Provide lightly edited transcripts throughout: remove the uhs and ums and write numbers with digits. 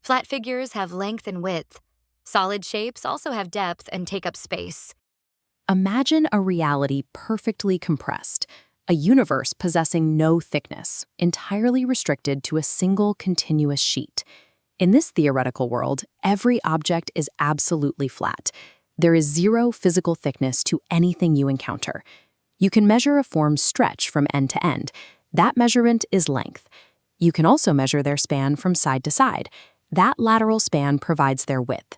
Flat figures have length and width. Solid shapes also have depth and take up space. Imagine a reality perfectly compressed, a universe possessing no thickness, entirely restricted to a single continuous sheet. In this theoretical world, every object is absolutely flat. There is zero physical thickness to anything you encounter. You can measure a form's stretch from end to end. That measurement is length. You can also measure their span from side to side. That lateral span provides their width.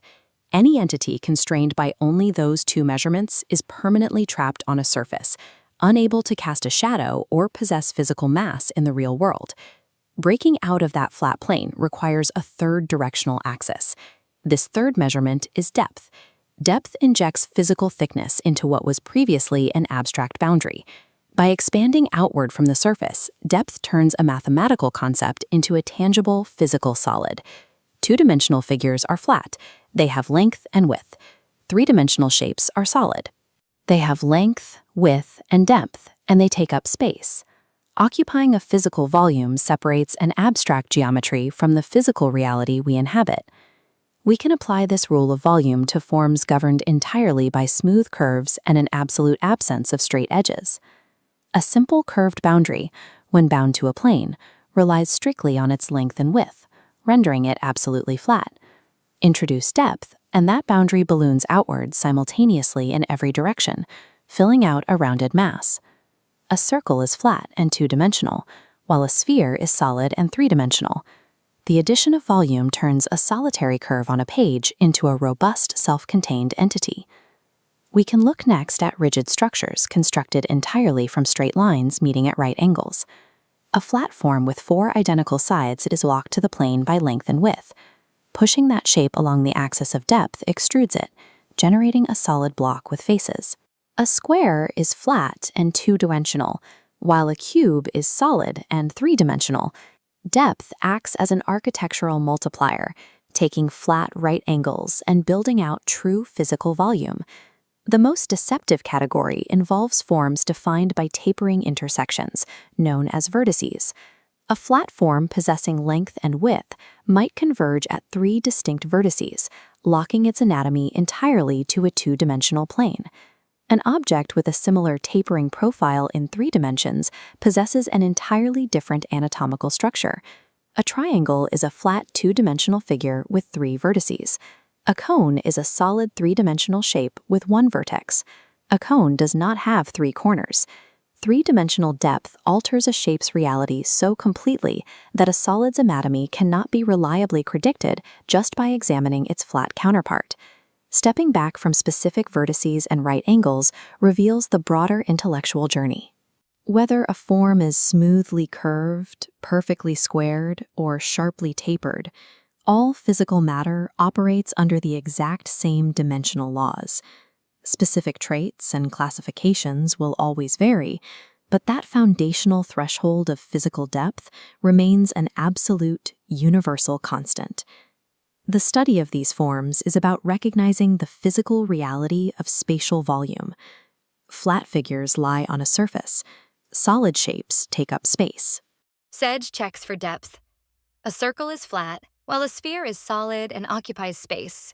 Any entity constrained by only those two measurements is permanently trapped on a surface, unable to cast a shadow or possess physical mass in the real world. Breaking out of that flat plane requires a third directional axis. This third measurement is depth. Depth injects physical thickness into what was previously an abstract boundary. By expanding outward from the surface, depth turns a mathematical concept into a tangible physical solid. Two-dimensional figures are flat. They have length and width. Three-dimensional shapes are solid. They have length, width, and depth, and they take up space. Occupying a physical volume separates an abstract geometry from the physical reality we inhabit. We can apply this rule of volume to forms governed entirely by smooth curves and an absolute absence of straight edges. A simple curved boundary, when bound to a plane, relies strictly on its length and width, rendering it absolutely flat. Introduce depth, and that boundary balloons outward simultaneously in every direction, filling out a rounded mass. A circle is flat and two-dimensional, while a sphere is solid and three-dimensional. The addition of volume turns a solitary curve on a page into a robust, self-contained entity. We can look next at rigid structures constructed entirely from straight lines meeting at right angles. A flat form with four identical sides is locked to the plane by length and width. Pushing that shape along the axis of depth extrudes it, generating a solid block with faces. A square is flat and two-dimensional, while a cube is solid and three-dimensional. Depth acts as an architectural multiplier, taking flat right angles and building out true physical volume. The most deceptive category involves forms defined by tapering intersections, known as vertices. A flat form possessing length and width might converge at three distinct vertices, locking its anatomy entirely to a two-dimensional plane. An object with a similar tapering profile in three dimensions possesses an entirely different anatomical structure. A triangle is a flat two-dimensional figure with three vertices. A cone is a solid three-dimensional shape with one vertex. A cone does not have three corners. Three-dimensional depth alters a shape's reality so completely that a solid's anatomy cannot be reliably predicted just by examining its flat counterpart. Stepping back from specific vertices and right angles reveals the broader intellectual journey. Whether a form is smoothly curved, perfectly squared, or sharply tapered, all physical matter operates under the exact same dimensional laws. Specific traits and classifications will always vary, but that foundational threshold of physical depth remains an absolute, universal constant. The study of these forms is about recognizing the physical reality of spatial volume. Flat figures lie on a surface. Solid shapes take up space. Sedge checks for depth. A circle is flat, while a sphere is solid and occupies space.